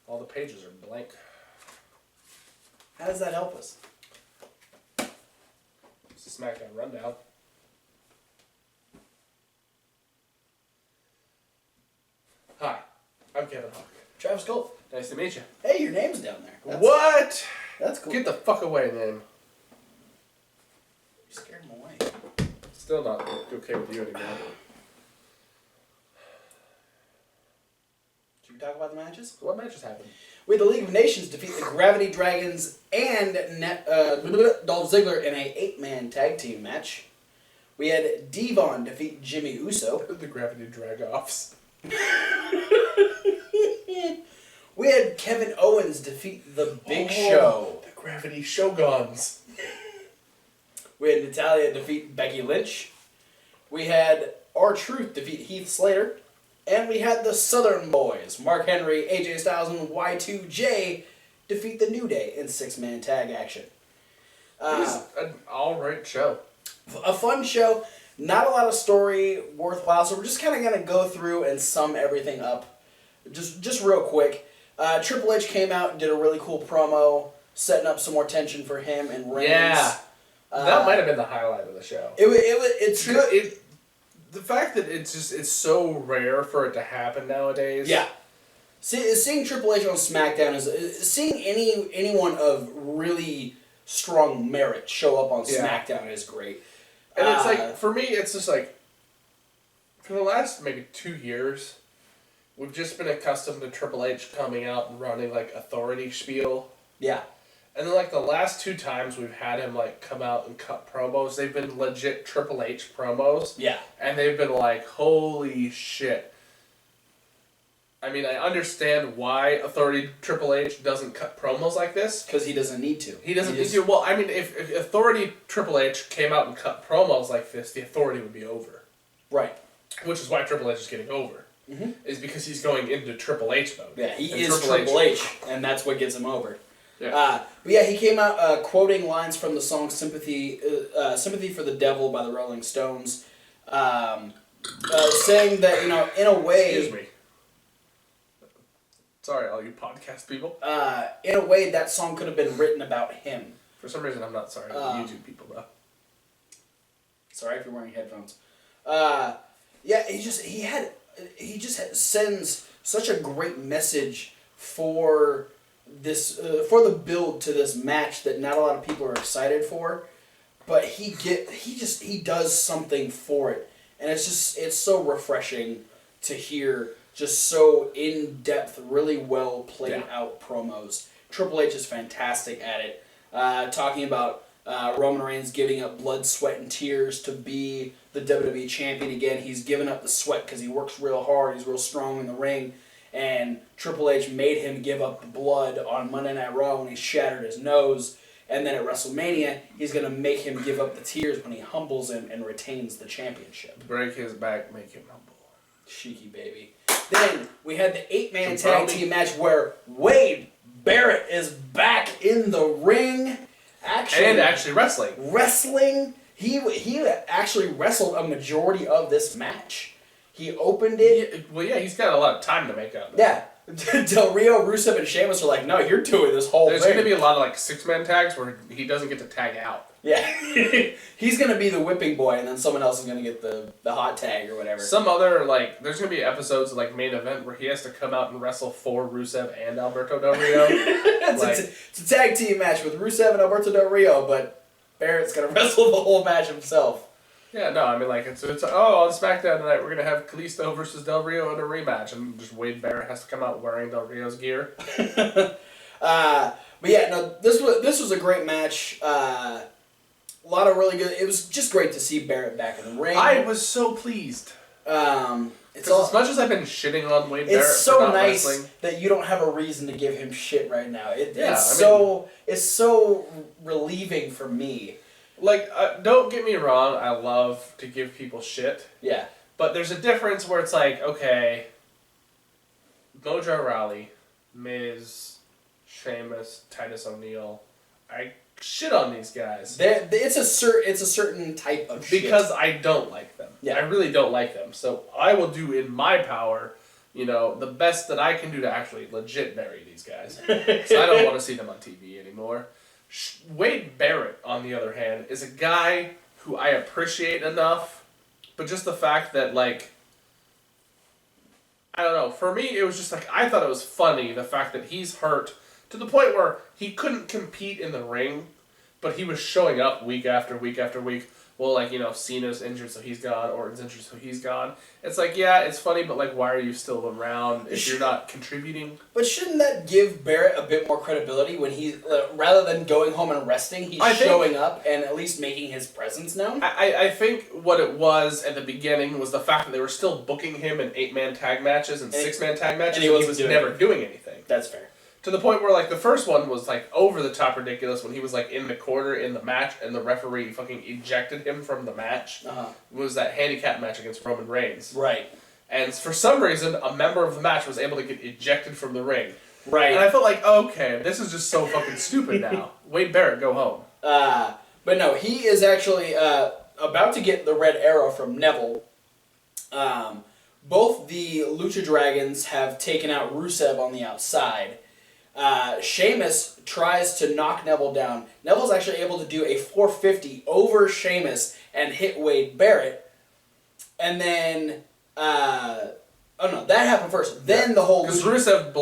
All the pages are blank. How does that help us? It's a SmackDown rundown. Hi, I'm Kevin Hawk. Travis Colt. Nice to meet you. Hey, your name's down there. What? That's cool. Get the fuck away, name. You scared him away. Still not okay with you anymore. Should we talk about the matches? What matches happened? We had the League of Nations defeat the Gravity Dragons and Dolph Ziggler in a 8-man tag team match. We had Devon defeat Jimmy Uso. The Gravity Drag-Offs. We had Kevin Owens defeat the Big Show. The Gravity Shoguns. We had Natalya defeat Becky Lynch. We had R-Truth defeat Heath Slater. And we had the Southern Boys, Mark Henry, AJ Styles, and Y2J, defeat the New Day in 6-man tag action. It was an alright show. A fun show. Not a lot of story worthwhile, so we're just kind of going to go through and sum everything up just real quick. Triple H came out and did a really cool promo, setting up some more tension for him and Reigns. Yeah. That might have been the highlight of the show. It's good. The fact that it's so rare for it to happen nowadays. Yeah. Seeing Triple H on SmackDown is seeing anyone of really strong merit show up on SmackDown is great. And it's like, for me, it's just like, for the last maybe 2 years, we've just been accustomed to Triple H coming out and running like authority spiel. Yeah. And then like the last 2 times we've had him like come out and cut promos, they've been legit Triple H promos. Yeah. And they've been like, holy shit. I mean, I understand why Authority Triple H doesn't cut promos like this. Because he doesn't need to. He doesn't need to. Well, I mean, if Authority Triple H came out and cut promos like this, the Authority would be over. Right. Which is why Triple H is getting over. Mm-hmm. Is because he's going into Triple H mode. Yeah, he is Triple H, and that's what gets him over. Yeah. But yeah, he came out quoting lines from the song "Sympathy," "Sympathy for the Devil" by the Rolling Stones, saying that in a way. Excuse me. Sorry, all you podcast people. In a way, that song could have been written about him. For some reason, I'm not sorry to YouTube people though. Sorry if you're wearing headphones. Yeah, he just sends such a great message for this for the build to this match that not a lot of people are excited for, but he does something for it, and it's so refreshing to hear just so in depth, really well played out promos. Triple H is fantastic at it, talking about Roman Reigns giving up blood, sweat, and tears to be the WWE champion again. He's given up the sweat because he works real hard. He's real strong in the ring. And Triple H made him give up the blood on Monday Night Raw when he shattered his nose. And then at WrestleMania, he's going to make him give up the tears when he humbles him and retains the championship. Break his back, make him humble. Cheeky baby. Then we had the 8-man tag team match where Wade Barrett is back in the ring. Actually wrestling. He actually wrestled a majority of this match. He opened it. Yeah, he's got a lot of time to make up. Yeah. Del Rio, Rusev, and Sheamus are like, no, you're doing this whole thing. There's going to be a lot of like 6-man tags where he doesn't get to tag out. Yeah. He's going to be the whipping boy, and then someone else is going to get the hot tag or whatever. Some other, there's going to be episodes of main event where he has to come out and wrestle for Rusev and Alberto Del Rio. It's a tag team match with Rusev and Alberto Del Rio, but Barrett's going to wrestle the whole match himself. Yeah, no, I mean, it's on SmackDown tonight, we're going to have Kalisto versus Del Rio in a rematch, and just Wade Barrett has to come out wearing Del Rio's gear. But yeah, no, this was a great match. A lot of really good. It was just great to see Barrett back in the ring. I was so pleased. It's as much as I've been shitting on Wade Barrett, it's so for not nice wrestling, that you don't have a reason to give him shit right now. It's so relieving for me. Don't get me wrong, I love to give people shit. Yeah. But there's a difference where it's okay, Mojo Rawley, Miz, Sheamus, Titus O'Neil, I shit on these guys. It's a certain type of shit. Because I don't like them. Yeah. I really don't like them. So I will do in my power you know, the best that I can do to actually legit bury these guys. Because I don't want to see them on TV anymore. Wade Barrett, on the other hand, is a guy who I appreciate enough, but just the fact that, like, I don't know, for me, it was just like, I thought it was funny, the fact that he's hurt to the point where he couldn't compete in the ring, but he was showing up week after week after week. Well, like, you know, Cena's injured, so he's gone. Orton's injured, so he's gone. It's like, yeah, it's funny, but, like, why are you still around if you're not contributing? But shouldn't that give Barrett a bit more credibility when he's, rather than going home and resting, he's showing up and at least making his presence known? I think what it was at the beginning was the fact that they were still booking him in 8-man tag matches and 6-man tag matches, and he was never doing anything. That's fair. To the point where, like, the first one was, like, over-the-top ridiculous when he was, like, in the corner in the match and the referee fucking ejected him from the match. It was that handicap match against Roman Reigns. Right. And for some reason, a member of the match was able to get ejected from the ring. Right. And I felt like, okay, this is just so fucking stupid now. Wade Barrett, go home. But no, he is actually about to get the red arrow from Neville. Both the Lucha Dragons have taken out Rusev on the outside. Sheamus tries to knock Neville down. Neville's actually able to do a 450 over Sheamus and hit Wade Barrett. And then, oh no, that happened first. Then the whole... Because Rusev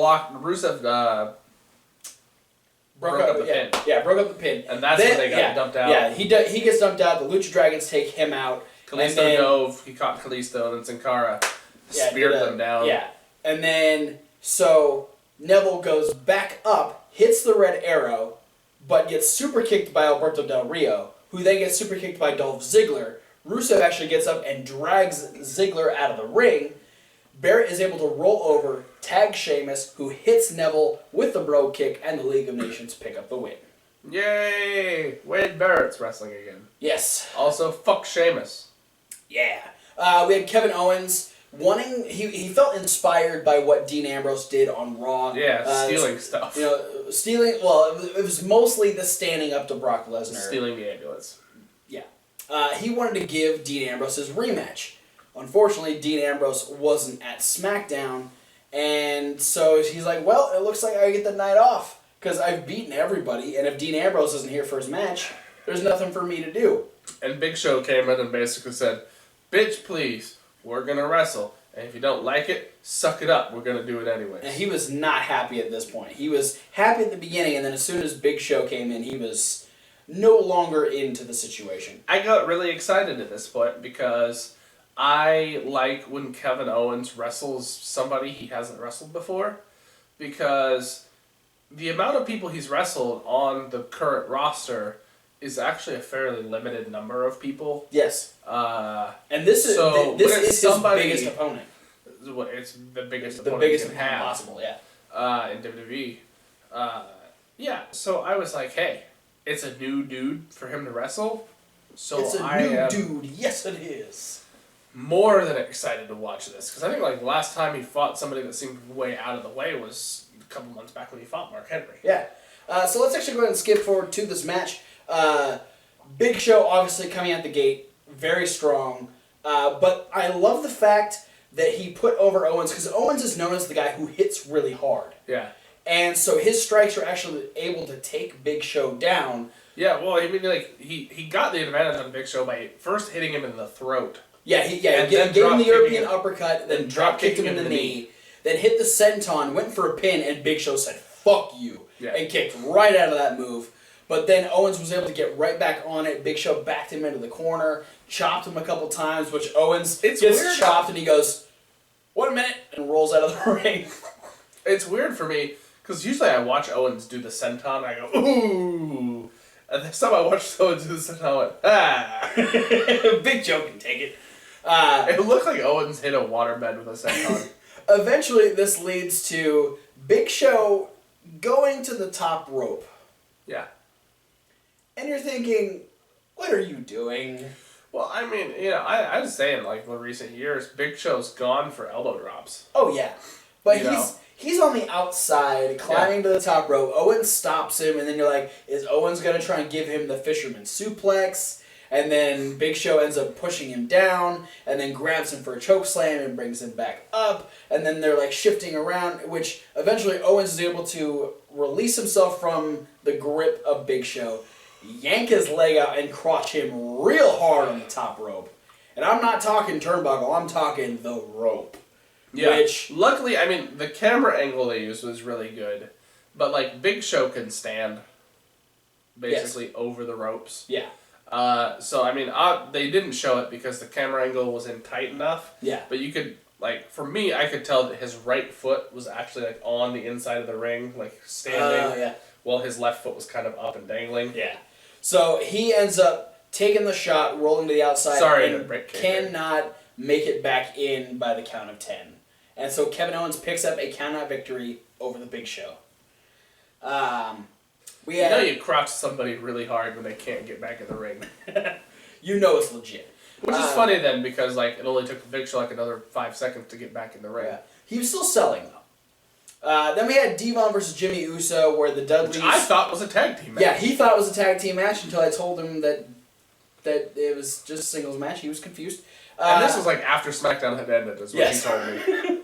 broke up the pin. Yeah, broke up the pin. And that's when they got dumped out. Yeah, he gets dumped out. The Lucha Dragons take him out. Kalisto dove. He caught Kalisto, and then Sin Cara speared them down. Yeah. And then, so... Neville goes back up, hits the red arrow, but gets super kicked by Alberto Del Rio, who then gets super kicked by Dolph Ziggler. Rusev actually gets up and drags Ziggler out of the ring. Barrett is able to roll over, tag Sheamus, who hits Neville with the bro kick, and the League of Nations pick up the win. Yay! Wade Barrett's wrestling again. Yes. Also, fuck Sheamus. Yeah. We had Kevin Owens... he felt inspired by what Dean Ambrose did on Raw. Yeah, stealing stuff. You know, it was mostly the standing up to Brock Lesnar. Stealing the ambulance. Yeah. He wanted to give Dean Ambrose his rematch. Unfortunately, Dean Ambrose wasn't at Smackdown, and so he's like, well, it looks like I get the night off, because I've beaten everybody, and if Dean Ambrose isn't here for his match, there's nothing for me to do. And Big Show came in and basically said, bitch, please. We're going to wrestle. And if you don't like it, suck it up. We're going to do it anyway. And he was not happy at this point. He was happy at the beginning, and then as soon as Big Show came in, he was no longer into the situation. I got really excited at this point because I like when Kevin Owens wrestles somebody he hasn't wrestled before, because the amount of people he's wrestled on the current roster is actually a fairly limited number of people. Yes. And this is his biggest opponent. It's the biggest opponent possible, yeah. In WWE. Yeah, so I was like, hey, it's a new dude for him to wrestle. So it's a new dude. Yes, it is. More than excited to watch this. Because I think like the last time he fought somebody that seemed way out of the way was a couple months back when he fought Mark Henry. Yeah. So let's actually go ahead and skip forward to this match. Big Show obviously coming out the gate, very strong. But I love the fact that he put over Owens, because Owens is known as the guy who hits really hard. Yeah. And so his strikes are actually able to take Big Show down. Yeah, well, I mean, like, he got the advantage on Big Show by first hitting him in the throat. Yeah, he gave him the European uppercut, then drop kicked him in the knee, then hit the senton, went for a pin, and Big Show said, fuck you, and kicked right out of that move. But then Owens was able to get right back on it. Big Show backed him into the corner, chopped him a couple times, which Owens gets chopped, and he goes, 1 minute, and rolls out of the ring. It's weird for me, because usually I watch Owens do the senton, and I go, ooh. And this time I watched Owens do the senton, I went, ah. Big Show can take it. It looked like Owens hit a waterbed with a senton. Eventually, this leads to Big Show going to the top rope. Yeah. And you're thinking, what are you doing? Well, I mean, you know, I was saying, like, in recent years, Big Show's gone for elbow drops. Oh, yeah. But he's on the outside, climbing to the top rope. Owens stops him, and then you're like, is Owens going to try and give him the fisherman suplex? And then Big Show ends up pushing him down, and then grabs him for a choke slam and brings him back up. And then they're like shifting around, which eventually Owens is able to release himself from the grip of Big Show, yank his leg out, and crotch him real hard on the top rope. And I'm not talking turnbuckle, I'm talking the rope. Yeah. Which, luckily, I mean, the camera angle they used was really good. But, like, Big Show can stand basically over the ropes. yeah. So, I mean, they didn't show it because the camera angle wasn't tight enough. Yeah. But you could, like, for me, I could tell that his right foot was actually, like, on the inside of the ring, like, standing. Yeah. While his left foot was kind of up and dangling. Yeah. So, he ends up taking the shot, rolling to the outside, and cannot make it back in by the count of 10. And so Kevin Owens picks up a count-out victory over the Big Show. You know you crotch somebody really hard when they can't get back in the ring. You know it's legit. Which is funny then, because like it only took the Big Show like another 5 seconds to get back in the ring. Yeah. He was still selling, though. Then we had Devon versus Jimmy Uso, where the Dudleys... Which I thought was a tag team match. Yeah, he thought it was a tag team match until I told him that it was just a singles match. He was confused. And this was like after SmackDown had ended, is what he told me.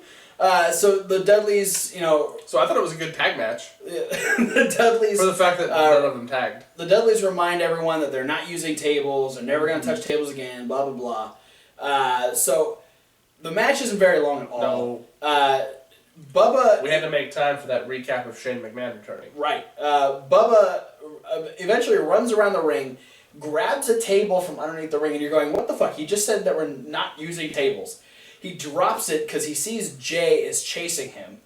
So the Dudleys, you know... So I thought it was a good tag match. The Dudleys... For the fact that none of them tagged. The Dudleys remind everyone that they're not using tables, they're never going to touch tables again, blah, blah, blah. So the match isn't very long at all. No. Bubba... We had to make time for that recap of Shane McMahon returning. Right. Bubba eventually runs around the ring, grabs a table from underneath the ring, and you're going, what the fuck? He just said that we're not using tables. He drops it because he sees Jay is chasing him.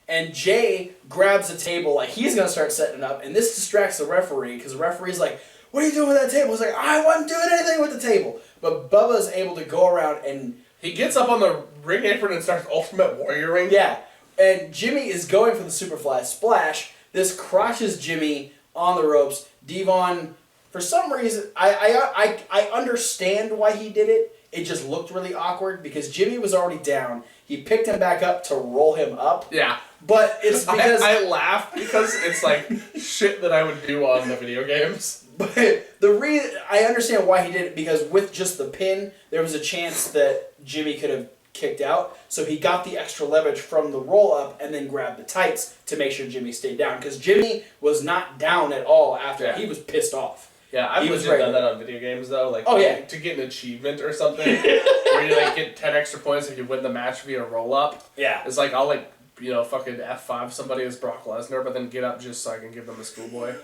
And Jay grabs a table like he's going to start setting it up, and this distracts the referee because the referee's like, what are you doing with that table? He's like, I wasn't doing anything with the table. But Bubba's able to go around and... He gets up on the ring apron and starts Ultimate Warrioring. Yeah. And Jimmy is going for the Superfly Splash. This crotches Jimmy on the ropes. Devon, for some reason, I understand why he did it. It just looked really awkward because Jimmy was already down. He picked him back up to roll him up. Yeah. But it's because... I laugh because it's like shit that I would do on the video games. But the reason... I understand why he did it because with just the pin, there was a chance that Jimmy could have kicked out. So he got the extra leverage from the roll-up and then grabbed the tights to make sure Jimmy stayed down. Because Jimmy was not down at all after that. He was pissed off. Yeah, I've legit done that on video games, though. Like, to get an achievement or something, where you, like, get 10 extra points if you win the match via roll-up. Yeah. It's like, I'll, like, you know, fucking F5 somebody as Brock Lesnar, but then get up just so I can give them a schoolboy.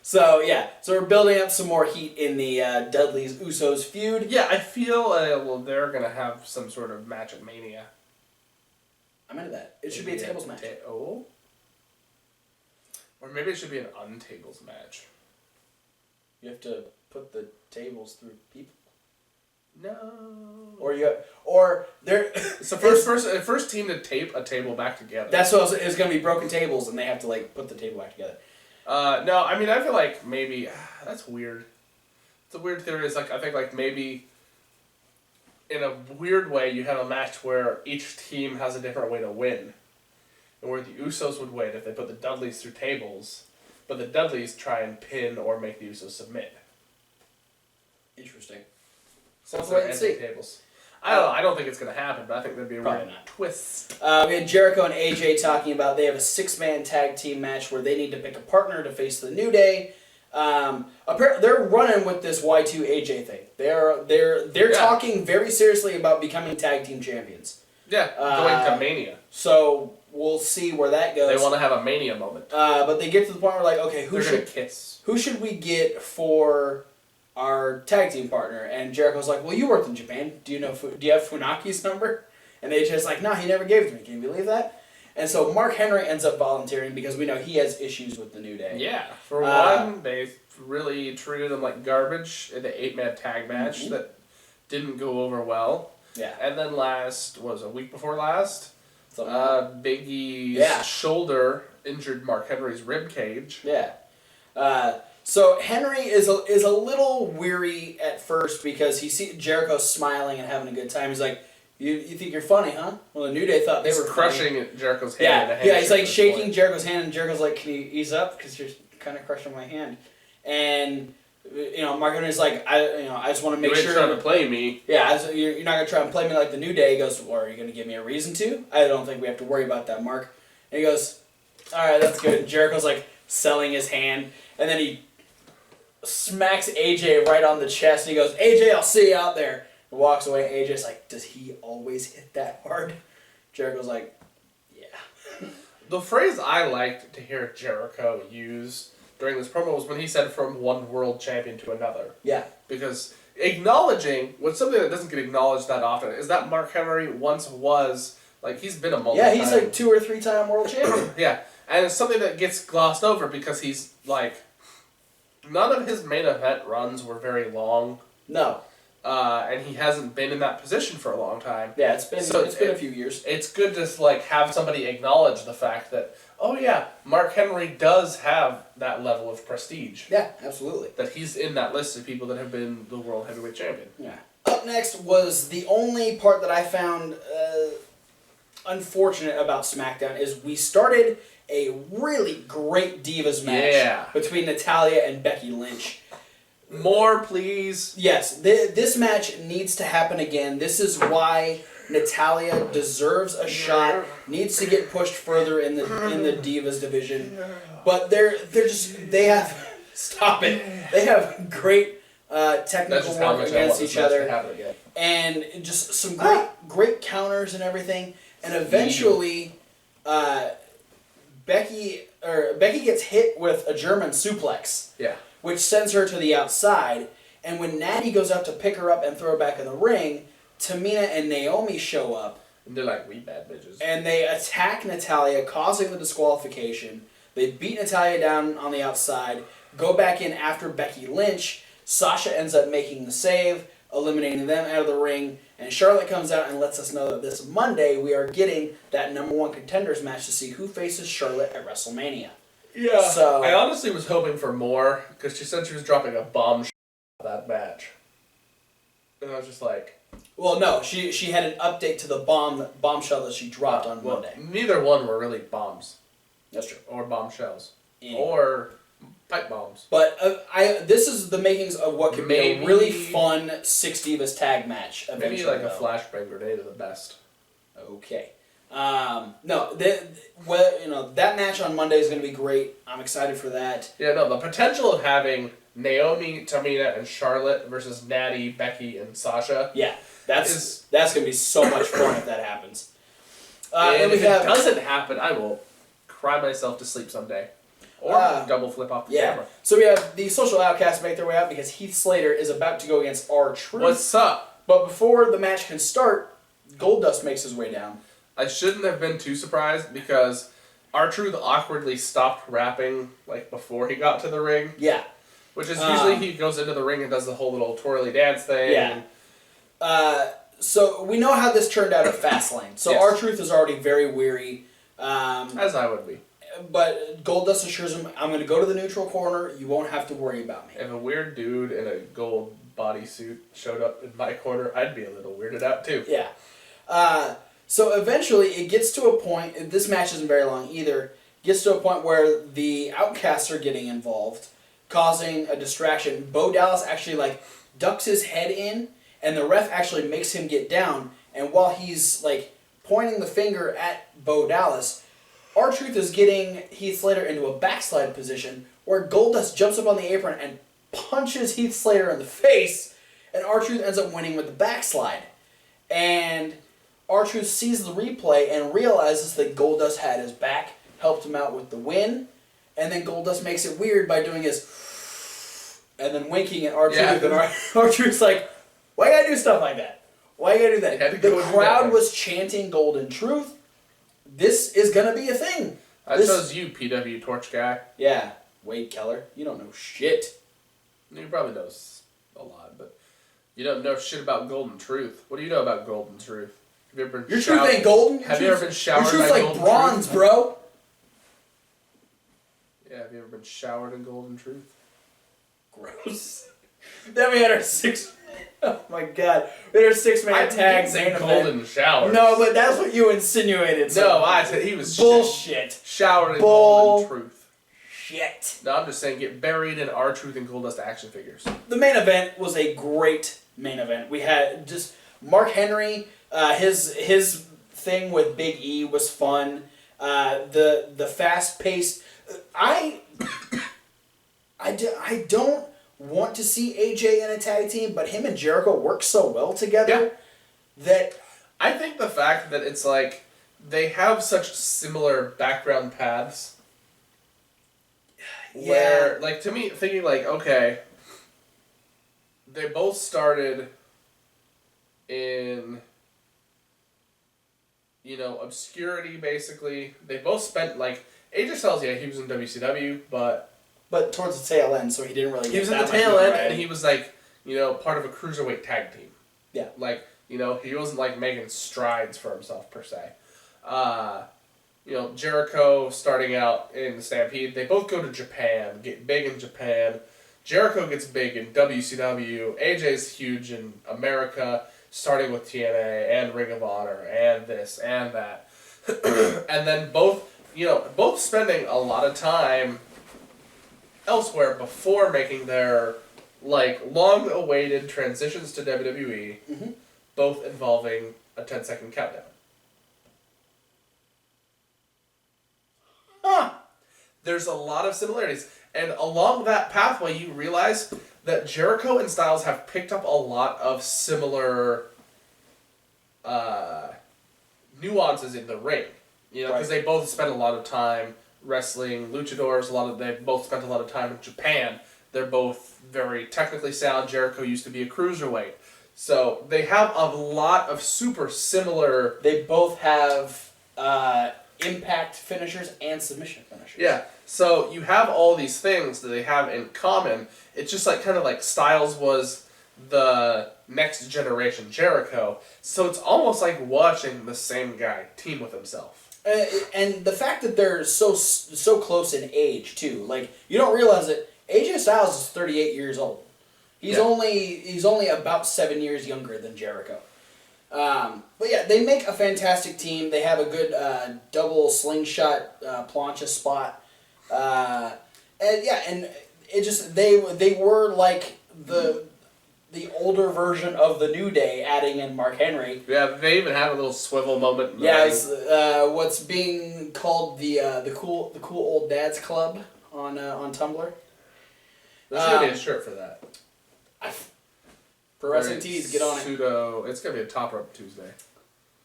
So, yeah. So we're building up some more heat in the Dudleys-Usos feud. Yeah, I feel, they're going to have some sort of match at Mania. I'm into that. It should be a tables match. Or maybe it should be an untables match. You have to put the tables through people. No. Or they're... It's the first team to tape a table back together. That's what it's going to be broken tables, and they have to, like, put the table back together. No, I mean, I feel like maybe... that's weird. It's a weird theory. It's like, I think, like, maybe in a weird way, you have a match where each team has a different way to win. And where the Usos would win if they put the Dudleys through tables, but the Dudleys try and pin or make the Usos submit. Interesting. So let's wait and see. Tables. I don't think it's going to happen, but I think that'd be a real twist. We had Jericho and AJ talking about they have a 6-man tag team match where they need to pick a partner to face the New Day. They're running with this Y2 AJ thing. They're talking very seriously about becoming tag team champions. Yeah, going to Mania. So we'll see where that goes. They want to have a Mania moment. But they get to the point where like, okay, who should we get for our tag team partner? And Jericho's like, well, you worked in Japan. Do you have Funaki's number? And AJ's like, no, he never gave it to me. Can you believe that? And so Mark Henry ends up volunteering because we know he has issues with the New Day. Yeah. For one, they really treated him like garbage in the 8-man tag match that didn't go over well. Yeah. And then a week before last, Big E's shoulder injured Mark Henry's rib cage. Yeah. So Henry is a little weary at first because he sees Jericho smiling and having a good time. He's like, you think you're funny, huh? Well, the New Day thought they were crushing funny. Jericho's hand. Yeah, he's like shaking Jericho's hand, and Jericho's like, can you ease up? Because you're kind of crushing my hand. And Mark Henry's like, I just want to make sure. You're trying to play me. Yeah, you're not going to try and play me like the New Day. He goes, well, are you going to give me a reason to? I don't think we have to worry about that, Mark. And he goes, all right, that's good. And Jericho's like selling his hand. And then he smacks AJ right on the chest. And he goes, AJ, I'll see you out there. And walks away. AJ's like, does he always hit that hard? Jericho's like, yeah. The phrase I liked to hear Jericho use during this promo was when he said from one world champion to another. Yeah. Because acknowledging, what's something that doesn't get acknowledged that often, is that Mark Henry once was, like, he's been a multi-time. Yeah, he's like 2 or 3 time world champion. Yeah. And it's something that gets glossed over because he's, like, none of his main event runs were very long. No. And he hasn't been in that position for a long time. Yeah, it's been a few years. It's good to like have somebody acknowledge the fact that, oh yeah, Mark Henry does have that level of prestige. Yeah, absolutely. That he's in that list of people that have been the World Heavyweight Champion. Yeah. Up next was the only part that I found unfortunate about SmackDown is we started a really great Divas match between Natalya and Becky Lynch. More, please. Yes, this match needs to happen again. This is why Natalya deserves a shot. Needs to get pushed further in the Divas division. But they have stop it. They have great technical work against each other, and just some great counters and everything. And eventually, Becky gets hit with a German suplex. Yeah. Which sends her to the outside, and when Natty goes out to pick her up and throw her back in the ring, Tamina and Naomi show up. And they're like, we bad bitches. And they attack Natalya, causing the disqualification. They beat Natalya down on the outside, go back in after Becky Lynch. Sasha ends up making the save, eliminating them out of the ring, and Charlotte comes out and lets us know that this Monday we are getting that #1 contenders match to see who faces Charlotte at WrestleMania. Yeah, so, I honestly was hoping for more, because she said she was dropping a bombshell that match. And I was just like... Well, no, she had an update to the bombshell that she dropped on Monday. Neither one were really bombs. That's true. Or bombshells. Anyway. Or pipe bombs. But this is the makings of what could be a really fun 6 Divas tag match. Maybe like a flashbang grenade of the best. Okay. That match on Monday is going to be great. I'm excited for that. Yeah, no, the potential of having Naomi, Tamina, and Charlotte versus Natty, Becky, and Sasha. Yeah, that's going to be so much fun if that happens. And if it doesn't happen, I will cry myself to sleep someday. Or double flip off the camera. So we have the Social Outcasts make their way out because Heath Slater is about to go against R-Truth. What's up? But before the match can start, Goldust makes his way down. I shouldn't have been too surprised because R-Truth awkwardly stopped rapping like before he got to the ring. Yeah. Which is usually he goes into the ring and does the whole little twirly dance thing. Yeah. So we know how this turned out at Fastlane. So yes. R-Truth is already very weary. As I would be. But Goldust assures him, I'm going to go to the neutral corner. You won't have to worry about me. If a weird dude in a gold bodysuit showed up in my corner, I'd be a little weirded out too. Yeah. So eventually it gets to a point, this match isn't very long either, gets to a point where the Outcasts are getting involved, causing a distraction. Bo Dallas actually ducks his head in, and the ref actually makes him get down, and while he's pointing the finger at Bo Dallas, R-Truth is getting Heath Slater into a backslide position where Goldust jumps up on the apron and punches Heath Slater in the face, and R-Truth ends up winning with the backslide. And R-Truth sees the replay and realizes that Goldust had his back, helped him out with the win, and then Goldust makes it weird by doing his and then winking at R-Truth, and R-Truth's like, why you gotta do stuff like that? Why you gotta do that? The crowd was chanting Golden Truth. This is gonna be a thing. That shows you, PW Torch guy. Yeah. Wade Keller, you don't know shit. He probably knows a lot, but you don't know shit about Golden Truth. What do you know about Golden Truth? Have you ever been Your truth ain't golden. Have you ever been showered by Your truth's like bronze, bro. Yeah, have you ever been showered in Golden Truth? Gross. Then we had our oh my god. We had our 6-man tag main event. Golden shower. No, but that's what you insinuated. So no, I said he was bullshit. Showered in Golden Truth. shit. No, I'm just saying get buried in R-Truth and Goldust action figures. The main event was a great main event. We had just Mark Henry, his thing with Big E was fun. The fast pace. I don't want to see AJ in a tag team, but him and Jericho work so well together that I think the fact that it's like they have such similar background paths. Where, like, to me, thinking like, okay, they both started in, obscurity, basically. They both spent, like, AJ Styles, he was in WCW, but towards the tail end, so he didn't really get he was in the tail end, and he was, like, part of a cruiserweight tag team. Yeah. Like, he wasn't, like, making strides for himself, per se. Jericho starting out in Stampede, they both go to Japan, get big in Japan. Jericho gets big in WCW. AJ's huge in America, starting with TNA and Ring of Honor and this and that. And then both spending a lot of time elsewhere before making their, long-awaited transitions to WWE, both involving a 10-second countdown. There's a lot of similarities. And along that pathway, you realize that Jericho and Styles have picked up a lot of similar nuances in the ring. Because they both spent a lot of time wrestling luchadors. They both spent a lot of time in Japan. They're both very technically sound. Jericho used to be a cruiserweight. So they have a lot of super similar... They both have impact finishers and submission finishers. Yeah. So you have all these things that they have in common. It's just kind of like Styles was the next generation Jericho. So it's almost like watching the same guy team with himself. And the fact that they're so close in age too. Like, you don't realize that AJ Styles is 38 years old. He's only about 7 years younger than Jericho. But yeah, they make a fantastic team. They have a good double slingshot plancha spot. And it just they were like the older version of the New Day, adding in Mark Henry. Yeah, they even have a little swivel moment. It's what's being called the cool old dads club on Tumblr. There's gonna be a shirt for that. For Wrestling Tees, get on it. It's gonna be a Top Rope Tuesday.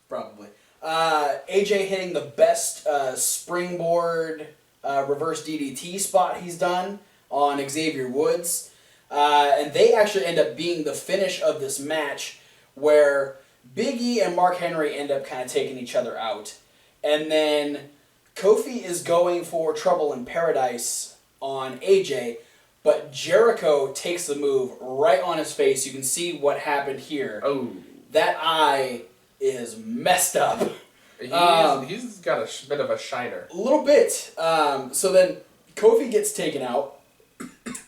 Probably. AJ hitting the best springboard reverse DDT spot he's done on Xavier Woods. And they actually end up being the finish of this match, where Big E and Mark Henry end up kind of taking each other out. And then Kofi is going for Trouble in Paradise on AJ, but Jericho takes the move right on his face. You can see what happened here. Oh. That eye is messed up. He's got a bit of a shiner. A little bit. So then Kofi gets taken out.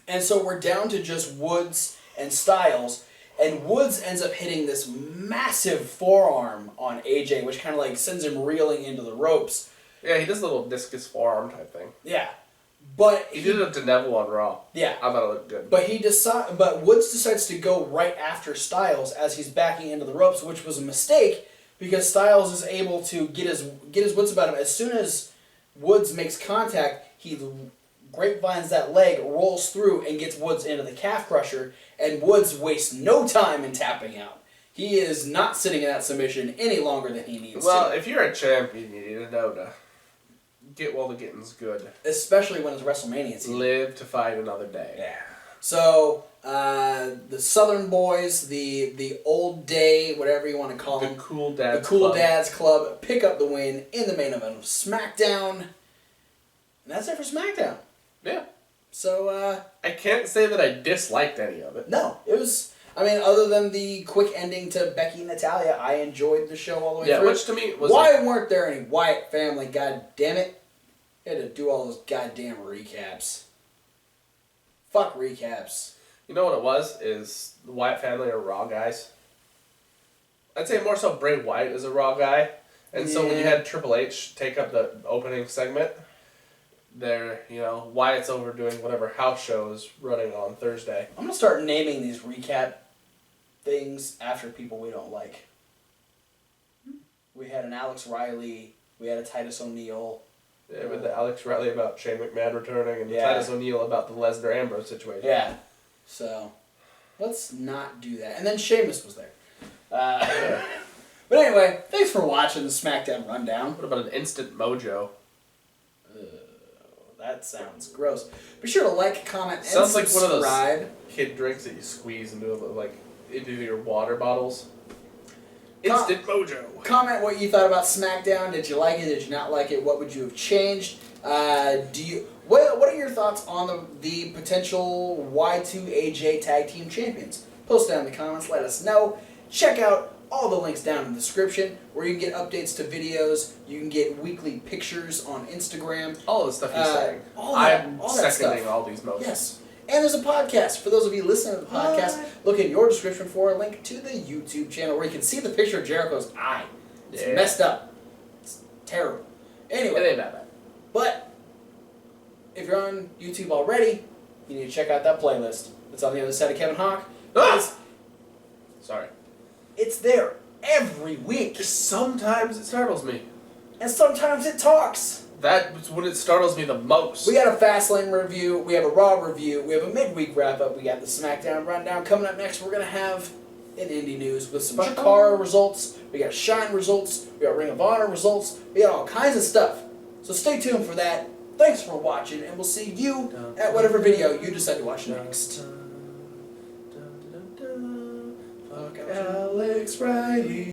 And so we're down to just Woods and Styles. And Woods ends up hitting this massive forearm on AJ, which kind of sends him reeling into the ropes. Yeah, he does a little discus forearm type thing. Yeah. But he did it to Neville on Raw. Yeah. I thought it looked good. But Woods decides to go right after Styles as he's backing into the ropes, which was a mistake because Styles is able to get his wits about him. As soon as Woods makes contact, he grapevines that leg, rolls through, and gets Woods into the calf crusher, and Woods wastes no time in tapping out. He is not sitting in that submission any longer than he needs to. Well, if you're a champion, you need to know to get while the getting's good. Especially when it's WrestleMania season. Live to fight another day. Yeah. So, the Southern Boys, the Old Day, whatever you want to call them. The Cool Dads The Cool Dads Club pick up the win in the main event of SmackDown. And that's it for SmackDown. Yeah. So, I can't say that I disliked any of it. No, it was... other than the quick ending to Becky and Natalya, I enjoyed the show all the way through. Yeah, which to me was... Why weren't there any Wyatt family, god damn it? They had to do all those goddamn recaps. Fuck recaps. You know what it was? Is the Wyatt family are Raw guys. I'd say more so Bray Wyatt is a Raw guy. And so when you had Triple H take up the opening segment, they're, Wyatt's over doing whatever house show is running on Thursday. I'm gonna start naming these recap things after people we don't like. We had an Alex Riley. We had a Titus O'Neil. Yeah, with the Alex Riley about Shane McMahon returning, and the Titus O'Neil about the Lesnar Ambrose situation. Yeah. So, let's not do that. And then Sheamus was there. But anyway, thanks for watching the Smackdown Rundown. What about an instant mojo? That sounds gross. Be sure to like, comment, and sounds subscribe. Sounds like one of those kid drinks that you squeeze into your water bottles. Instant mojo. Comment what you thought about Smackdown. Did you like it? Did you not like it? What would you have changed? What are your thoughts on the potential Y2AJ Tag Team Champions? Post down in the comments. Let us know. Check out all the links down in the description where you can get updates to videos. You can get weekly pictures on Instagram. All the stuff you're saying. I'm seconding all these motions. Yes. And there's a podcast. For those of you listening to the podcast, look in your description for a link to the YouTube channel where you can see the picture of Jericho's eye. It's messed up. It's terrible. Anyway. It ain't that bad. But if you're on YouTube already, you need to check out that playlist. It's on the other side of Kevin Hawk. Sorry. It's there every week. Sometimes it startles me. And sometimes it talks. That's when it startles me the most. We got a Fastlane review, we have a Raw review, we have a midweek wrap-up, we got the Smackdown Rundown. Coming up next, we're going to have an indie news with some Chikara results, we got Shine results, we got Ring of Honor results, we got all kinds of stuff. So stay tuned for that. Thanks for watching, and we'll see you at whatever video you decide to watch next. Fuck Alex Riley.